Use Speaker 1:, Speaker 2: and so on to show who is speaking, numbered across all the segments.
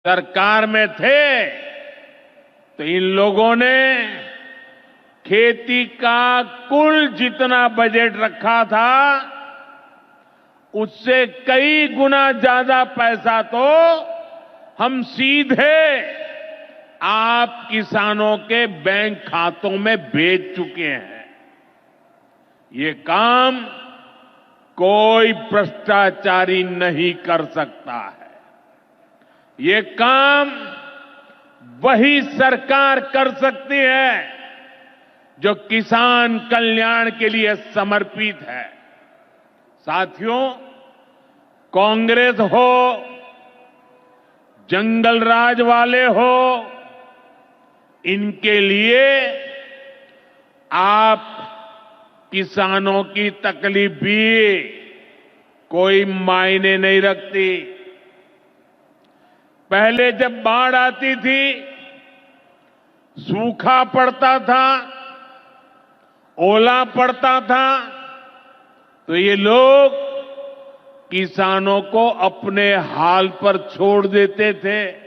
Speaker 1: सरकार में थे तो इन लोगों ने खेती का कुल जितना बजट रखा था उससे कई गुना ज्यादा पैसा तो हम सीधे आप किसानों के बैंक खातों में भेज चुके हैं। ये काम कोई भ्रष्टाचारी नहीं कर सकता है। ये काम वही सरकार कर सकती है जो किसान कल्याण के लिए समर्पित है। साथियों, कांग्रेस हो, जंगल राज वाले हो, इनके लिए आप किसानों की तकलीफ भी कोई मायने नहीं रखती। पहले जब बाढ़ आती थी, सूखा पड़ता था, ओला पड़ता था, तो ये लोग किसानों को अपने हाल पर छोड़ देते थे।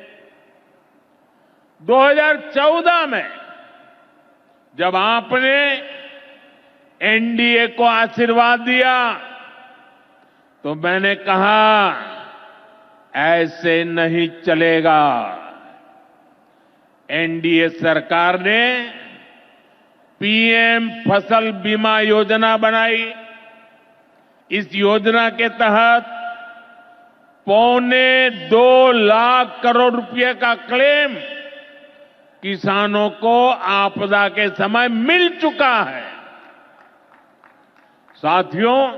Speaker 1: 2014 में जब आपने एनडीए को आशीर्वाद दिया तो मैंने कहा ऐसे नहीं चलेगा। एनडीए सरकार ने पीएम फसल बीमा योजना बनाई। इस योजना के तहत 2.25 लाख करोड़ रुपए का क्लेम किसानों को आपदा के समय मिल चुका है। साथियों,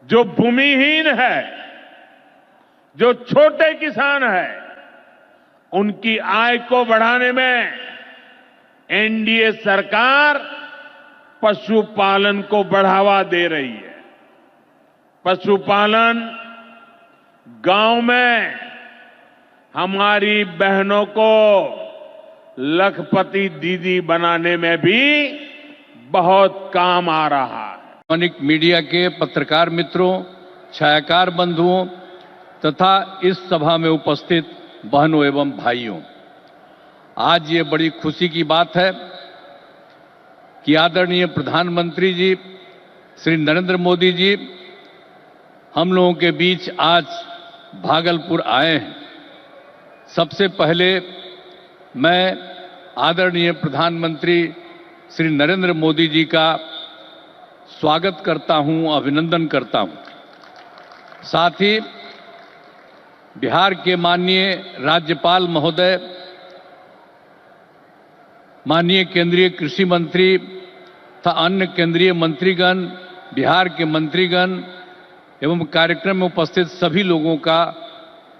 Speaker 1: जो भूमिहीन है, जो छोटे किसान है, उनकी आय को बढ़ाने में एनडीए सरकार पशुपालन को बढ़ावा दे रही है। पशुपालन गांव में हमारी बहनों को लखपति दीदी बनाने में भी बहुत काम आ रहा है।
Speaker 2: इलेक्ट्रॉनिक मीडिया के पत्रकार मित्रों, छायाकार बंधुओं तथा इस सभा में उपस्थित बहनों एवं भाइयों, आज ये बड़ी खुशी की बात है कि आदरणीय प्रधानमंत्री जी श्री नरेंद्र मोदी जी हम लोगों के बीच आज भागलपुर आए हैं। सबसे पहले मैं आदरणीय प्रधानमंत्री श्री नरेंद्र मोदी जी का स्वागत करता हूं, अभिनंदन करता हूं। साथ ही बिहार के माननीय राज्यपाल महोदय, माननीय केंद्रीय कृषि मंत्री तथा अन्य केंद्रीय मंत्रीगण, बिहार के मंत्रीगण एवं कार्यक्रम में उपस्थित सभी लोगों का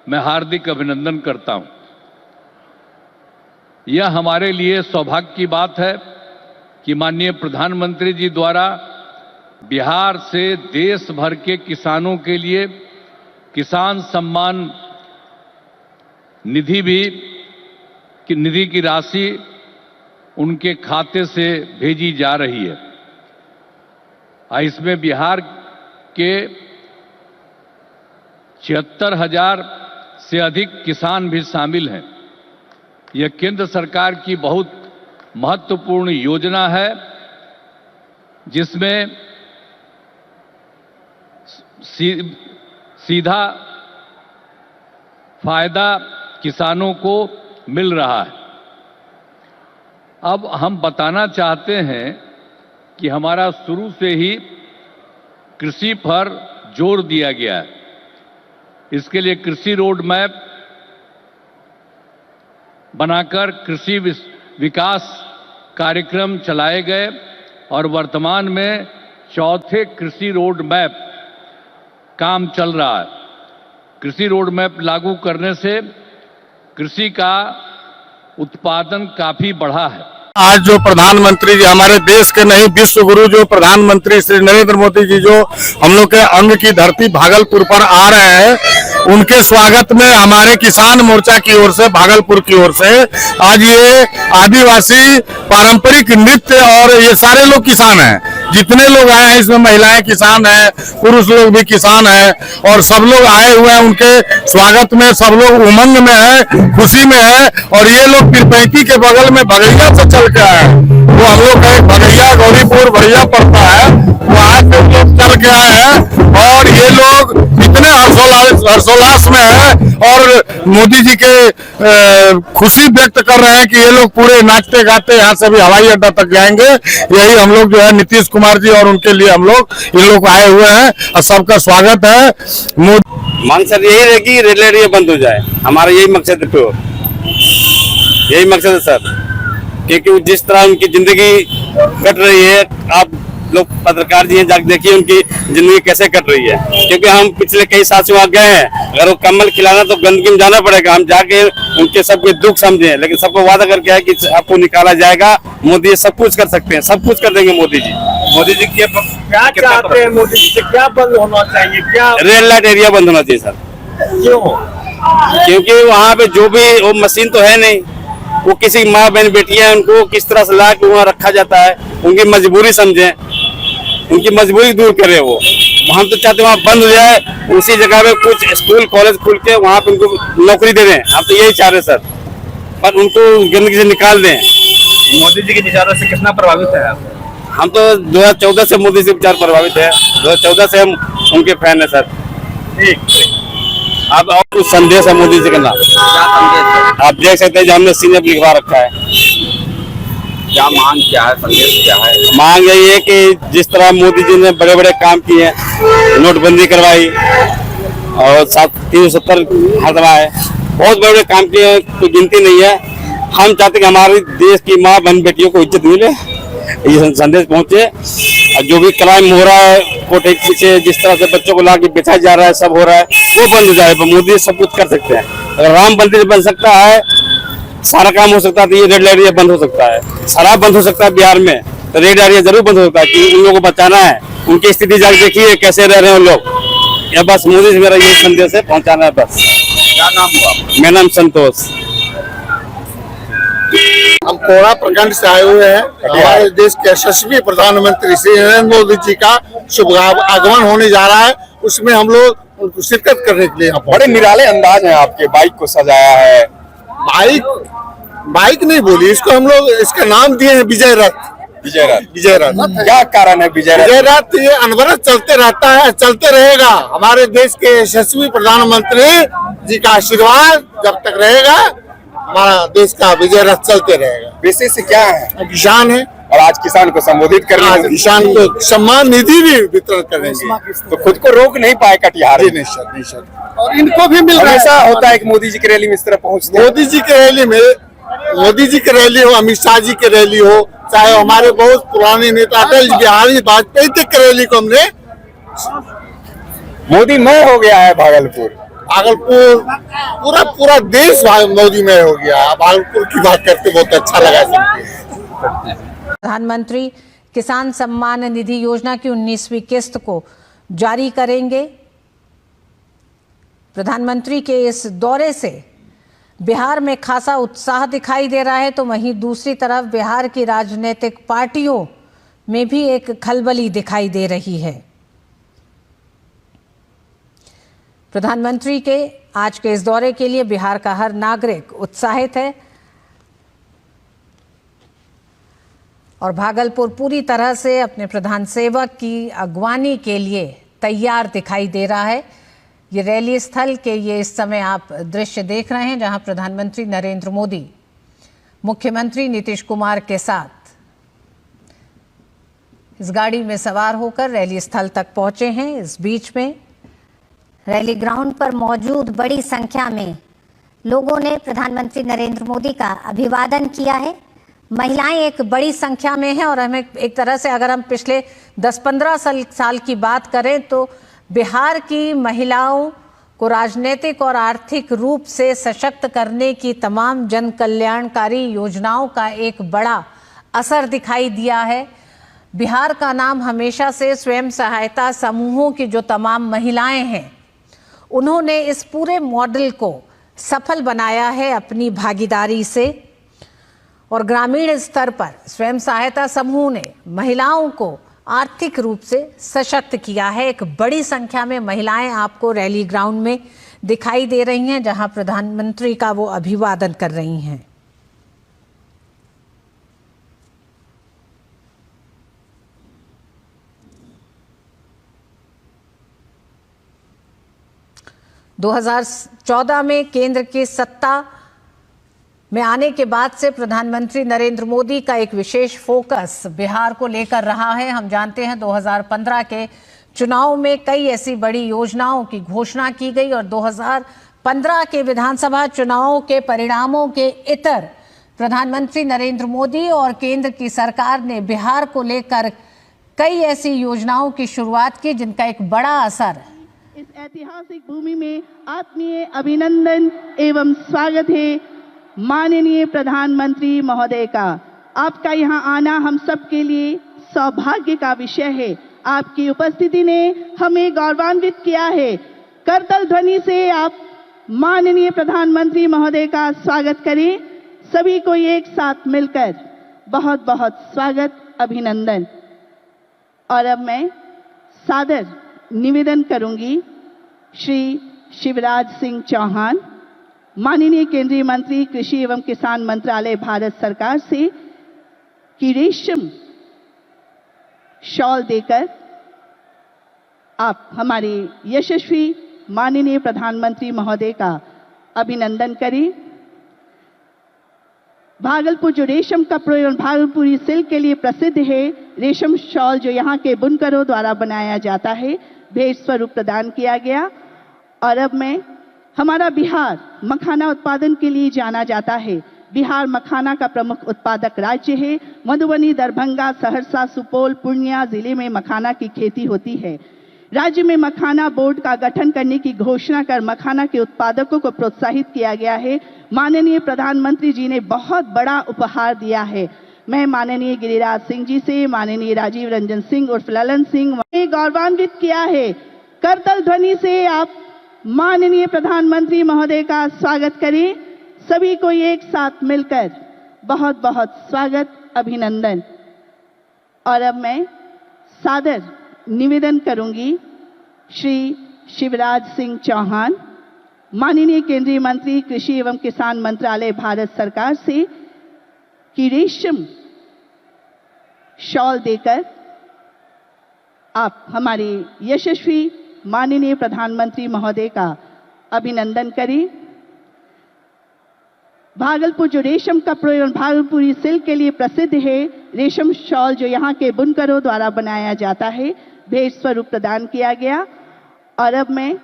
Speaker 2: मैं हार्दिक अभिनंदन करता हूं। यह हमारे लिए सौभाग्य की बात है कि माननीय प्रधानमंत्री जी द्वारा बिहार से देश भर के किसानों के लिए किसान सम्मान निधि की राशि उनके खाते से भेजी जा रही है। इसमें बिहार के 76,000 से अधिक किसान भी शामिल हैं। यह केंद्र सरकार की बहुत महत्वपूर्ण योजना है जिसमें सीधा फायदा किसानों को मिल रहा है। अब हम बताना चाहते हैं कि हमारा शुरू से ही कृषि पर जोर दिया गया है। इसके लिए कृषि रोड मैप बनाकर कृषि विकास कार्यक्रम चलाए गए और वर्तमान में चौथे कृषि रोड मैप काम चल रहा है। कृषि रोड मैप लागू करने से कृषि का उत्पादन काफी बढ़ा है।
Speaker 3: आज जो प्रधानमंत्री जी, हमारे देश के नहीं विश्व गुरु जो प्रधानमंत्री श्री नरेंद्र मोदी जी जो हम लोग के अंग की धरती भागलपुर पर आ रहे हैं, उनके स्वागत में हमारे किसान मोर्चा की ओर से, भागलपुर की ओर से आज ये आदिवासी पारंपरिक नृत्य और ये सारे लोग किसान हैं जितने लोग आए हैं इसमें महिलाएं किसान हैं, पुरुष लोग भी किसान हैं और सब लोग आए हुए हैं। उनके स्वागत में सब लोग उमंग में है, खुशी में है। और ये लोग पीरपैंती के बगल में भगैया से चल के आए हैं। वो हम लोग का एक भगैया गौरीपुर भगैया पड़ता है, वहां से लोग चल के आए हैं और ये लोग इतने हर्षोल्लास में है और मोदी जी के खुशी व्यक्त कर रहे हैं कि ये लोग पूरे नाचते गाते यहाँ से भी हवाई अड्डा तक जाएंगे। यही हम लोग जो है नीतीश कुमार जी और उनके लिए हम लोग इन लोग आए हुए हैं और सबका स्वागत है।
Speaker 4: मांग सर यही है कि रेड लाइट ये बंद हो जाए, हमारा यही मकसद है, यही मकसद है सर। क्योंकि जिस तरह उनकी जिंदगी कट रही है, आप लोग पत्रकार जी हैं, जाके देखिए उनकी जिंदगी कैसे कट रही है। क्योंकि हम पिछले कई साल से वहाँ गए हैं, अगर वो कम्बल खिलाना तो गंदगी में जाना पड़ेगा, हम जाके उनके सबके दुख समझे। लेकिन सबको वादा करके है कि आपको निकाला जाएगा, मोदी सब कुछ कर सकते हैं, सब कुछ कर देंगे मोदी जी। मोदी जी क्या
Speaker 1: चाहते हैं? मोदी जी से क्या बंद होना चाहिए? क्या
Speaker 4: रेड लाइट एरिया बंद होना चाहिए सर।
Speaker 1: क्यों?
Speaker 4: क्योंकि वहाँ पे जो भी वो मशीन तो है नहीं, वो किसी माँ बहन बेटियां उनको किस तरह से ला के वहाँ रखा जाता है, उनकी मजबूरी समझें, उनकी मजबूरी दूर करे वो। हम तो चाहते हैं वहाँ बंद हो जाए, उसी जगह पे कुछ स्कूल कॉलेज खुल के वहाँ पे उनको नौकरी दे दें। हम तो यही चाह रहे हैं सर, पर उनको गंदगी से निकाल दें।
Speaker 5: मोदी जी के विचारों से कितना प्रभावित है आप?
Speaker 4: हम तो 2014 से मोदी से विचार प्रभावित है, 2014 से हम उनके फैन है सर।
Speaker 5: ठीक,
Speaker 4: अब और कुछ संदेश है मोदी जी का नाम,
Speaker 5: क्या संदेश,
Speaker 4: आप देख सकते हैं जो हमने सीने पर लिखवा रखा है।
Speaker 5: क्या मांग, क्या है संदेश, क्या है?
Speaker 4: मांग यही है कि जिस तरह मोदी जी ने बड़े बड़े काम किए, नोटबंदी करवाई और 370 हटवाए, बहुत बड़े बड़े काम किए, कोई गिनती नहीं है। हम चाहते कि हमारे देश की माँ बहन बेटियों को इज्जत मिले, ये संदेश पहुंचे। और जो भी क्राइम हो रहा है कोर्ट के पीछे, जिस तरह से बच्चों को ला के बेचा जा रहा है, सब हो रहा है, वो बंद हो जाए। मोदी सब कुछ कर सकते हैं। अगर राम मंदिर बन सकता है, सारा काम हो सकता है, तो ये रेड लाइट एरिया बंद हो सकता है। शराब बंद हो सकता है बिहार में, तो रेड एरिया जरूर बंद हो सकता है। कि उन लोगों को बचाना है, उनकी स्थिति जाकर देखिए कैसे रह रहे हैं उन लोग। या बस मोदी से मेरा यही संदेश है, पहुंचाना है बस।
Speaker 5: क्या नाम हुआ?
Speaker 4: मेरा नाम संतोष।
Speaker 3: हम कोड़ा प्रखंड से आए हुए हैं। हमारे देश के यशस्वी प्रधानमंत्री श्री नरेंद्र मोदी जी का शुभ आगमन होने जा रहा है, उसमें हम लोग उनको शिरकत करने के लिए
Speaker 5: बड़े निराले अंदाज है आपके, बाइक को सजाया है।
Speaker 3: बाइक नहीं बोली इसको, हम लोग इसका नाम दिए हैं विजय रथ।
Speaker 5: विजय रथ,
Speaker 3: विजय रथ
Speaker 5: क्या कारण है विजय रथ?
Speaker 3: विजय रथ ये अनवरत चलते रहता है, चलते रहेगा। हमारे देश के यशस्वी प्रधानमंत्री जी का आशीर्वाद जब तक रहेगा, हमारा देश का विजय रथ चलते रहेगा।
Speaker 5: विशेष क्या है?
Speaker 3: किसान है
Speaker 5: और आज किसान को संबोधित करने,
Speaker 3: आज किसान को सम्मान निधि भी वितरण करेंगे।
Speaker 5: तो खुद को रोक नहीं पाए कटिहार में।
Speaker 3: नहीं सर, और इनको भी मिल रहा है।
Speaker 5: हमेशा होता है कि मोदी जी की रैली में इस तरह पहुंचते हैं।
Speaker 3: मोदी जी की रैली में, मोदी जी की रैली हो, अमित शाह जी की रैली हो, चाहे हमारे बहुत पुराने नेता अटल बिहारी वाजपेयी तक की रैली को हमने।
Speaker 5: मोदी मय हो गया है भागलपुर।
Speaker 3: पूरा देश मोदी में हो गया। भागलपुर की बात करते बहुत अच्छा लगा सुन के।
Speaker 6: प्रधानमंत्री किसान सम्मान निधि योजना की 19वीं किस्त को जारी करेंगे। प्रधानमंत्री के इस दौरे से बिहार में खासा उत्साह दिखाई दे रहा है, तो वहीं दूसरी तरफ बिहार की राजनीतिक पार्टियों में भी एक खलबली दिखाई दे रही है। प्रधानमंत्री के आज के इस दौरे के लिए बिहार का हर नागरिक उत्साहित है और भागलपुर पूरी तरह से अपने प्रधान सेवक की अगवानी के लिए तैयार दिखाई दे रहा है। ये रैली स्थल के ये इस समय आप दृश्य देख रहे हैं, जहां प्रधानमंत्री नरेंद्र मोदी मुख्यमंत्री नीतीश कुमार के साथ इस गाड़ी में सवार होकर रैली स्थल तक पहुंचे हैं। इस बीच में
Speaker 7: रैली ग्राउंड पर मौजूद बड़ी संख्या में लोगों ने प्रधानमंत्री नरेंद्र मोदी का अभिवादन किया है। महिलाएं एक बड़ी संख्या में हैं और हमें एक तरह से अगर हम पिछले 10-15 साल की बात करें तो बिहार की महिलाओं को राजनीतिक और आर्थिक रूप से सशक्त करने की तमाम जन कल्याणकारी योजनाओं का एक बड़ा असर दिखाई दिया है। बिहार का नाम हमेशा से स्वयं सहायता समूहों की जो तमाम महिलाएं हैं, उन्होंने इस पूरे मॉडल को सफल बनाया है अपनी भागीदारी से। और ग्रामीण स्तर पर स्वयं सहायता समूह ने महिलाओं को
Speaker 6: आर्थिक रूप से सशक्त किया है। एक बड़ी संख्या में महिलाएं आपको रैली ग्राउंड में दिखाई दे रही हैं, जहां प्रधानमंत्री का वो अभिवादन कर रही हैं। दो 2014 में केंद्र की सत्ता में आने के बाद से प्रधानमंत्री नरेंद्र मोदी का एक विशेष फोकस बिहार को लेकर रहा है। हम जानते हैं 2015 के चुनाव में कई ऐसी बड़ी योजनाओं की घोषणा की गई और 2015 के विधानसभा चुनावों के परिणामों के इतर प्रधानमंत्री नरेंद्र मोदी और केंद्र की सरकार ने बिहार को लेकर कई ऐसी योजनाओं की शुरुआत की, जिनका एक बड़ा असर
Speaker 8: इस ऐतिहासिक भूमि में आत्मीय अभिनंदन एवं स्वागत है माननीय प्रधानमंत्री महोदय का। आपका यहाँ आना हम सब के लिए सौभाग्य का विषय है। आपकी उपस्थिति ने हमें गौरवान्वित किया है। करतल ध्वनि से आप माननीय प्रधानमंत्री महोदय का स्वागत करें। सभी को एक साथ मिलकर बहुत बहुत स्वागत, अभिनंदन। और अब मैं सादर निवेदन करूंगी श्री शिवराज सिंह चौहान, माननीय केंद्रीय मंत्री कृषि एवं किसान मंत्रालय भारत सरकार से, कि रेशम शॉल देकर आप हमारे यशस्वी माननीय प्रधानमंत्री महोदय का अभिनंदन करें। भागलपुर जो रेशम कपड़ों एवं भागलपुरी सिल्क के लिए प्रसिद्ध है, रेशम शॉल जो यहाँ के बुनकरों द्वारा बनाया जाता है, भेंट स्वरूप प्रदान किया गया। और अब मैं, हमारा बिहार मखाना उत्पादन के लिए जाना जाता है। बिहार मखाना का प्रमुख उत्पादक राज्य है। मधुबनी, दरभंगा, सहरसा, सुपौल, पूर्णिया जिले में मखाना की खेती होती है। राज्य में मखाना बोर्ड का गठन करने की घोषणा कर मखाना के उत्पादकों को प्रोत्साहित किया गया है। माननीय प्रधानमंत्री जी ने बहुत बड़ा उपहार दिया है। मैं माननीय गिरिराज सिंह जी से, माननीय राजीव रंजन सिंह उर्फ ललन सिंह ने गौरवान्वित किया है। करतल ध्वनि से आप माननीय प्रधानमंत्री महोदय का स्वागत करें। सभी को एक साथ मिलकर बहुत बहुत स्वागत, अभिनंदन। और अब मैं सादर निवेदन करूंगी श्री शिवराज सिंह चौहान, माननीय केंद्रीय मंत्री कृषि एवं किसान मंत्रालय भारत सरकार से, कि रेशम शॉल देकर आप हमारे यशस्वी माननीय प्रधानमंत्री महोदय का अभिनंदन करें। भागलपुर जो रेशम कपड़ों एवं भागलपुरी सिल्क के लिए प्रसिद्ध है, रेशम शॉल जो यहाँ के बुनकरों द्वारा बनाया जाता है, भेंट स्वरूप प्रदान किया गया। और अब मैं,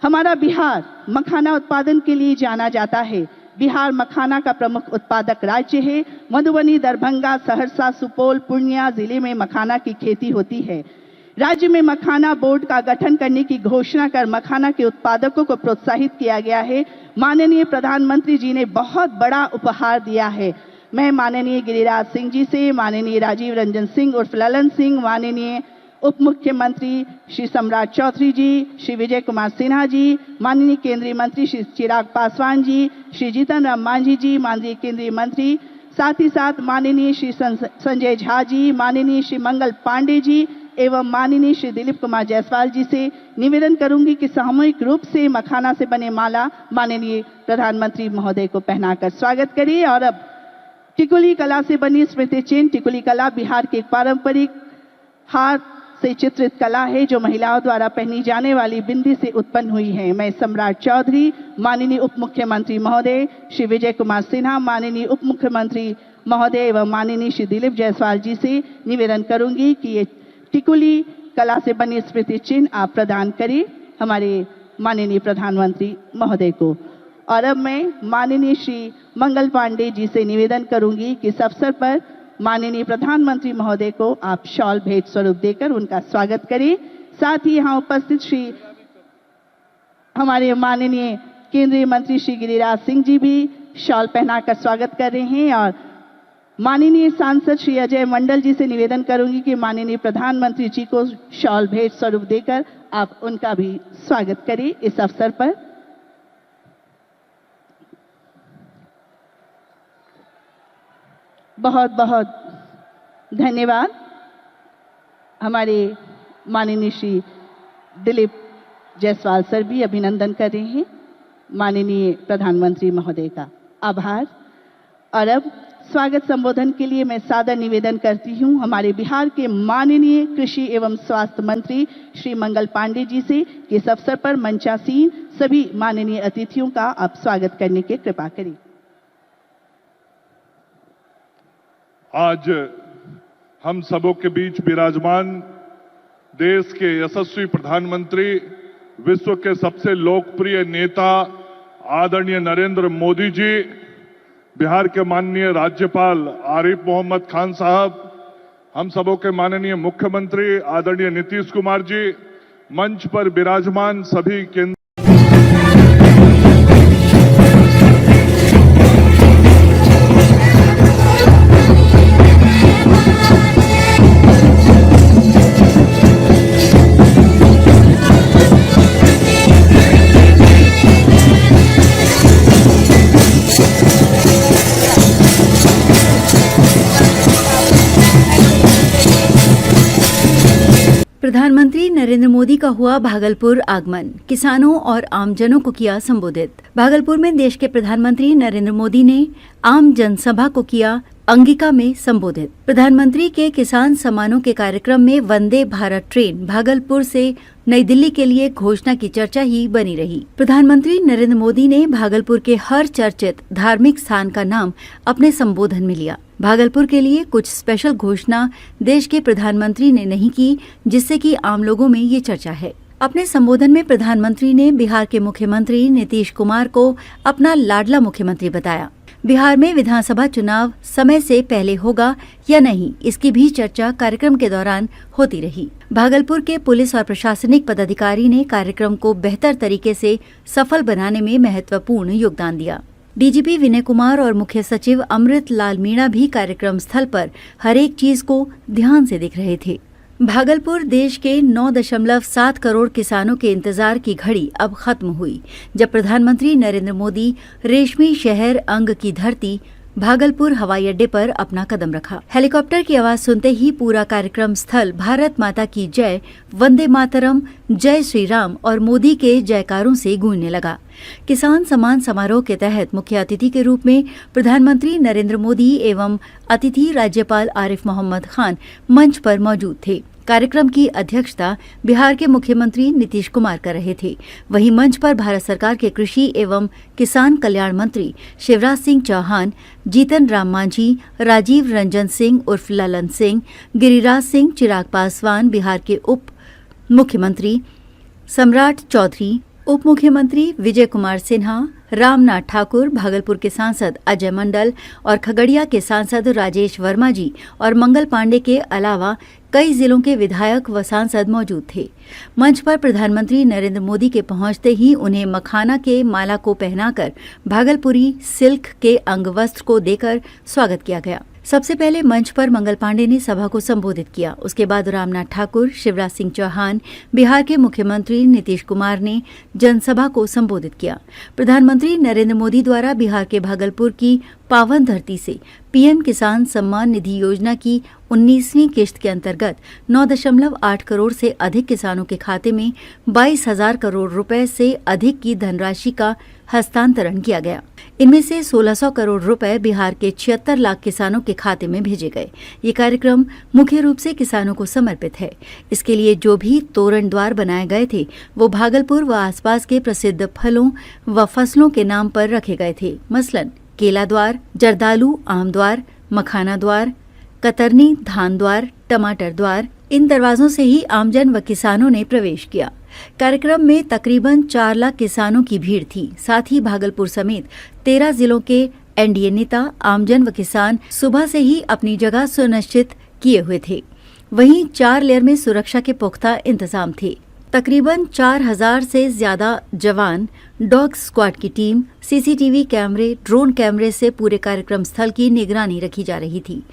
Speaker 8: हमारा बिहार मखाना उत्पादन के लिए जाना जाता है। बिहार मखाना का प्रमुख उत्पादक राज्य है। मधुबनी, दरभंगा, सहरसा, सुपौल, पूर्णिया जिले में मखाना की खेती होती है। राज्य में मखाना बोर्ड का गठन करने की घोषणा कर मखाना के उत्पादकों को प्रोत्साहित किया गया है। माननीय प्रधानमंत्री जी ने बहुत बड़ा उपहार दिया है। मैं माननीय गिरिराज सिंह जी से, माननीय राजीव रंजन सिंह उर्फ ललन सिंह, माननीय उप मुख्यमंत्री श्री सम्राट चौधरी जी, श्री विजय कुमार सिन्हा जी, माननीय केंद्रीय मंत्री श्री चिराग पासवान जी, श्री जीतन राम मांझी जी, माननीय केंद्रीय मंत्री, साथ ही साथ माननीय श्री संजय झा जी, माननीय श्री मंगल पांडे जी एवं माननीय श्री दिलीप कुमार जायसवाल जी से निवेदन करूंगी कि सामूहिक रूप से मखाना से बने माला माननीय प्रधानमंत्री महोदय को पहनाकर स्वागत करिए। और अब टिकुली कला से बनी स्मृति चिन्ह। टिकुली कला बिहार की एक पारंपरिक हाथ से चित्रित कला है, जो महिलाओं द्वारा पहनी जाने वाली बिंदी से उत्पन्न हुई है। मैं सम्राट चौधरी, माननीय उप मुख्यमंत्री महोदय श्री विजय कुमार सिन्हा, माननीय उप मुख्यमंत्री महोदय एवं माननीय श्री दिलीप जायसवाल जी से निवेदन करूंगी कि ये टिकुली कला से बनी स्मृति चिन्ह आप प्रदान करें हमारे माननीय प्रधानमंत्री महोदय को। और अब मैं माननीय श्री मंगल पांडे जी से निवेदन करूंगी कि इस अवसर पर माननीय प्रधानमंत्री महोदय को आप शॉल भेंट स्वरूप देकर उनका स्वागत करें। साथ ही यहाँ उपस्थित श्री हमारे माननीय केंद्रीय मंत्री श्री गिरिराज सिंह जी भी शॉल पहनाकर स्वागत कर रहे हैं। और माननीय सांसद श्री अजय मंडल जी से निवेदन करूंगी कि माननीय प्रधानमंत्री जी को शॉल भेंट स्वरूप देकर आप उनका भी स्वागत करें इस अवसर पर। बहुत बहुत धन्यवाद। हमारे माननीय श्री दिलीप जायसवाल सर भी अभिनंदन कर रहे हैं माननीय प्रधानमंत्री महोदय का। आभार। और अब स्वागत संबोधन के लिए मैं सादर निवेदन करती हूं हमारे बिहार के माननीय कृषि एवं स्वास्थ्य मंत्री श्री मंगल पांडे जी से कि इस अवसर पर मंचासीन सभी माननीय अतिथियों का आप स्वागत करने की कृपा करें।
Speaker 9: आज हम सबों के बीच विराजमान देश के यशस्वी प्रधानमंत्री, विश्व के सबसे लोकप्रिय नेता आदरणीय नरेंद्र मोदी जी, बिहार के माननीय राज्यपाल आरिफ मोहम्मद खान साहब, हम सबों के माननीय मुख्यमंत्री आदरणीय नीतीश कुमार जी, मंच पर विराजमान सभी केंद्र
Speaker 10: प्रधानमंत्री नरेंद्र मोदी का हुआ भागलपुर आगमन, किसानों और आमजनों को किया संबोधित। भागलपुर में देश के प्रधानमंत्री नरेंद्र मोदी ने आम जनसभा को किया अंगिका में संबोधित। प्रधानमंत्री के किसान सम्मानों के कार्यक्रम में वंदे भारत ट्रेन भागलपुर से नई दिल्ली के लिए घोषणा की चर्चा ही बनी रही। प्रधानमंत्री नरेंद्र मोदी ने भागलपुर के हर चर्चित धार्मिक स्थान का नाम अपने संबोधन में लिया। भागलपुर के लिए कुछ स्पेशल घोषणा देश के प्रधानमंत्री ने नहीं की, जिससे कि आम लोगों में ये चर्चा है। अपने संबोधन में प्रधानमंत्री ने बिहार के मुख्यमंत्री नीतीश कुमार को अपना लाडला मुख्यमंत्री बताया। बिहार में विधानसभा चुनाव समय से पहले होगा या नहीं, इसकी भी चर्चा कार्यक्रम के दौरान होती रही। भागलपुर के पुलिस और प्रशासनिक पदाधिकारी ने कार्यक्रम को बेहतर तरीके से सफल बनाने में महत्वपूर्ण योगदान दिया। डीजीपी विनय कुमार और मुख्य सचिव अमृत लाल मीणा भी कार्यक्रम स्थल पर हर एक चीज को ध्यान से देख रहे थे। भागलपुर देश के 9.7 करोड़ किसानों के इंतजार की घड़ी अब खत्म हुई, जब प्रधानमंत्री नरेंद्र मोदी रेशमी शहर अंग की धरती भागलपुर हवाई अड्डे पर अपना कदम रखा। हेलीकॉप्टर की आवाज सुनते ही पूरा कार्यक्रम स्थल भारत माता की जय, वंदे मातरम, जय श्री राम और मोदी के जयकारों से गूंजने लगा। किसान सम्मान समारोह के तहत मुख्य अतिथि के रूप में प्रधानमंत्री नरेंद्र मोदी एवं अतिथि राज्यपाल आरिफ मोहम्मद खान मंच पर मौजूद थे। कार्यक्रम की अध्यक्षता बिहार के मुख्यमंत्री नीतीश कुमार कर रहे थे। वहीं मंच पर भारत सरकार के कृषि एवं किसान कल्याण मंत्री शिवराज सिंह चौहान, जीतन राम मांझी, राजीव रंजन सिंह उर्फ ललन सिंह, गिरिराज सिंह, चिराग पासवान, बिहार के उप मुख्यमंत्री सम्राट चौधरी, उप मुख्यमंत्री विजय कुमार सिन्हा, रामनाथ ठाकुर, भागलपुर के सांसद अजय मंडल और खगड़िया के सांसद राजेश वर्मा जी और मंगल पांडे के अलावा कई जिलों के विधायक व सांसद मौजूद थे। मंच पर प्रधानमंत्री नरेंद्र मोदी के पहुंचते ही उन्हें मखाना के माला को पहनाकर भागलपुरी सिल्क के अंगवस्त्र को देकर स्वागत किया गया। सबसे पहले मंच पर मंगल पांडे ने सभा को संबोधित किया। उसके बाद रामनाथ ठाकुर, शिवराज सिंह चौहान, बिहार के मुख्यमंत्री नीतीश कुमार ने जनसभा को संबोधित किया। प्रधानमंत्री नरेंद्र मोदी द्वारा बिहार के भागलपुर की पावन धरती से पीएम किसान सम्मान निधि योजना की 19वीं किश्त के अंतर्गत 9.8 करोड़ से अधिक किसानों के खाते में 22,000 करोड़ रुपए से अधिक की धनराशि का हस्तांतरण किया गया। इनमें से 1,600 करोड़ रुपए बिहार के 76 लाख किसानों के खाते में भेजे गए। ये कार्यक्रम मुख्य रूप से किसानों को समर्पित है। इसके लिए जो भी तोरण द्वार बनाए गए थे वो भागलपुर व आसपास के प्रसिद्ध फलों व फसलों के नाम पर रखे गए थे। मसलन केला द्वार, जर्दालू आम द्वार, मखाना द्वार, कतरनी धान द्वार, टमाटर द्वार। इन दरवाजों से ही आमजन व किसानों ने प्रवेश किया। कार्यक्रम में तकरीबन 4 लाख किसानों की भीड़ थी। साथ ही भागलपुर समेत 13 जिलों के एनडीए नेता, आमजन व किसान सुबह से ही अपनी जगह सुनिश्चित किए हुए थे। वहीं 4 लेयर में सुरक्षा के पुख्ता इंतजाम थे। तकरीबन 4,000 से ज्यादा जवान, डॉग स्क्वाड की टीम, सीसीटीवी कैमरे, ड्रोन कैमरे से पूरे कार्यक्रम स्थल की निगरानी रखी जा रही थी।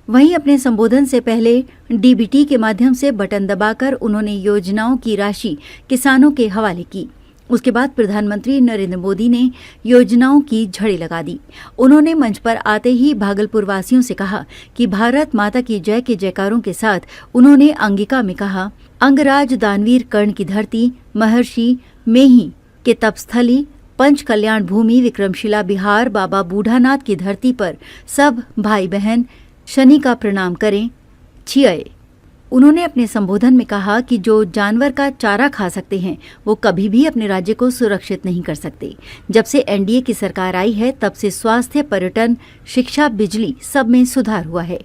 Speaker 10: वहीं अपने संबोधन से पहले डीबीटी के माध्यम से बटन दबाकर उन्होंने योजनाओं की राशि किसानों के हवाले की। उसके बाद प्रधानमंत्री नरेंद्र मोदी ने योजनाओं की झड़ी लगा दी। उन्होंने मंच पर आते ही भागलपुर वासियों से कहा कि भारत माता की जय के जयकारों के साथ उन्होंने अंगिका में कहा, अंगराज दानवीर कर्ण की धरती, महर्षि मेही के तपस्थली, पंच कल्याण भूमि विक्रमशिला बिहार, बाबा बूढ़ानाथ की धरती पर सब भाई बहन शनि का प्रणाम करें, छिए। उन्होंने अपने संबोधन में कहा कि जो जानवर का चारा खा सकते हैं वो कभी भी अपने राज्य को सुरक्षित नहीं कर सकते। जब से एनडीए की सरकार आई है तब से स्वास्थ्य, पर्यटन, शिक्षा, बिजली सब में सुधार हुआ है।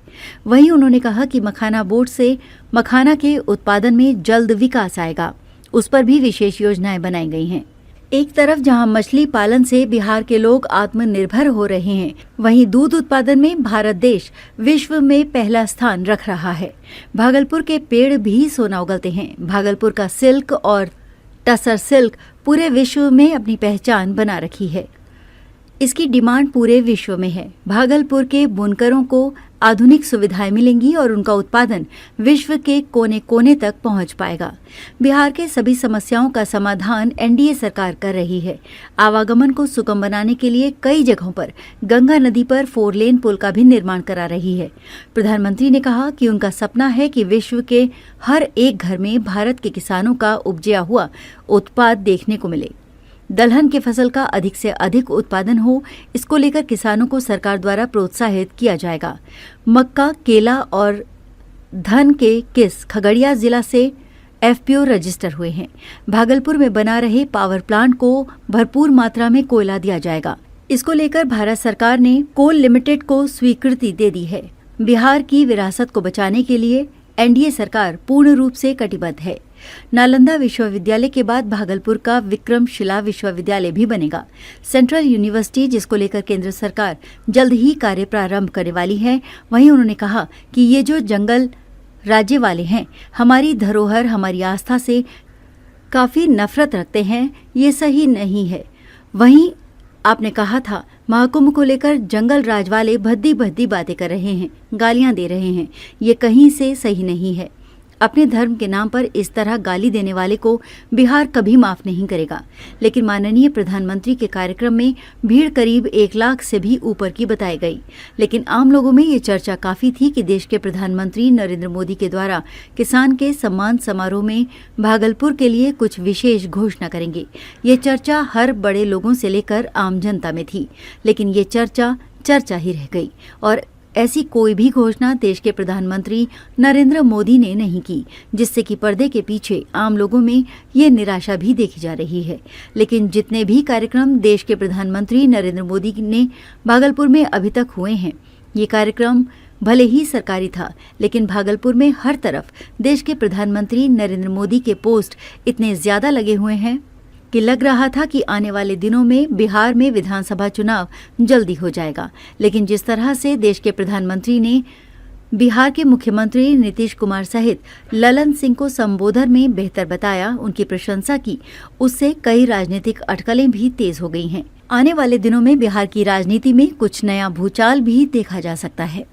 Speaker 10: वहीं उन्होंने कहा कि मखाना बोर्ड से मखाना के उत्पादन में जल्द विकास आएगा, उस पर भी विशेष योजनाएं बनाई गई हैं। एक तरफ जहां मछली पालन से बिहार के लोग आत्मनिर्भर हो रहे हैं, वहीं दूध उत्पादन में भारत देश विश्व में पहला स्थान रख रहा है। भागलपुर के पेड़ भी सोना उगलते हैं। भागलपुर का सिल्क और टसर सिल्क पूरे विश्व में अपनी पहचान बना रखी है। इसकी डिमांड पूरे विश्व में है। भागलपुर के बुनकरों को आधुनिक सुविधाएं मिलेंगी और उनका उत्पादन विश्व के कोने कोने तक पहुंच पाएगा। बिहार के सभी समस्याओं का समाधान एनडीए सरकार कर रही है। आवागमन को सुगम बनाने के लिए कई जगहों पर गंगा नदी पर 4 लेन पुल का भी निर्माण करा रही है। प्रधानमंत्री ने कहा कि उनका सपना है कि विश्व के हर एक घर में भारत के किसानों का उपजा हुआ उत्पाद देखने को मिले। दलहन की फसल का अधिक से अधिक उत्पादन हो, इसको लेकर किसानों को सरकार द्वारा प्रोत्साहित किया जाएगा। मक्का, केला और धन के किस खगड़िया जिला से एफपीओ रजिस्टर हुए हैं। भागलपुर में बना रहे पावर प्लांट को भरपूर मात्रा में कोयला दिया जाएगा। इसको लेकर भारत सरकार ने कोल लिमिटेड को स्वीकृति दे दी है। बिहार की विरासत को बचाने के लिए एनडीए सरकार पूर्ण रूप से कटिबद्ध है। नालंदा विश्वविद्यालय के बाद भागलपुर का विक्रमशिला विश्वविद्यालय भी बनेगा। सेंट्रल यूनिवर्सिटी, जिसको लेकर केंद्र सरकार जल्द ही कार्य प्रारंभ करने वाली है। वहीं उन्होंने कहा कि ये जो जंगल राज्य वाले हैं, हमारी धरोहर, हमारी आस्था से काफी नफरत रखते हैं, ये सही नहीं है। वहीं आपने कहा था महाकुंभ को लेकर जंगल राज वाले भद्दी भद्दी बातें कर रहे हैं, गालियां दे रहे हैं, ये कहीं से सही नहीं है। अपने धर्म के नाम पर इस तरह गाली देने वाले को बिहार कभी माफ नहीं करेगा। लेकिन माननीय प्रधानमंत्री के कार्यक्रम में भीड़ करीब 1 लाख से भी ऊपर की बताई गई। लेकिन आम लोगों में ये चर्चा काफी थी कि देश के प्रधानमंत्री नरेंद्र मोदी के द्वारा किसान के सम्मान समारोह में भागलपुर के लिए कुछ विशेष घोषणा करेंगे। ये चर्चा हर बड़े लोगों से लेकर आम जनता में थी, लेकिन ये चर्चा ही रह गई और ऐसी कोई भी घोषणा देश के प्रधानमंत्री नरेंद्र मोदी ने नहीं की, जिससे कि पर्दे के पीछे आम लोगों में ये निराशा भी देखी जा रही है। लेकिन जितने भी कार्यक्रम देश के प्रधानमंत्री नरेंद्र मोदी ने भागलपुर में अभी तक हुए हैं, ये कार्यक्रम भले ही सरकारी था, लेकिन भागलपुर में हर तरफ देश के प्रधानमंत्री नरेंद्र मोदी के पोस्ट इतने ज्यादा लगे हुए हैं कि लग रहा था कि आने वाले दिनों में बिहार में विधानसभा चुनाव जल्दी हो जाएगा। लेकिन जिस तरह से देश के प्रधानमंत्री ने बिहार के मुख्यमंत्री नीतीश कुमार सहित ललन सिंह को संबोधन में बेहतर बताया, उनकी प्रशंसा की, उससे कई राजनीतिक अटकलें भी तेज हो गई हैं। आने वाले दिनों में बिहार की राजनीति में कुछ नया भूचाल भी देखा जा सकता है।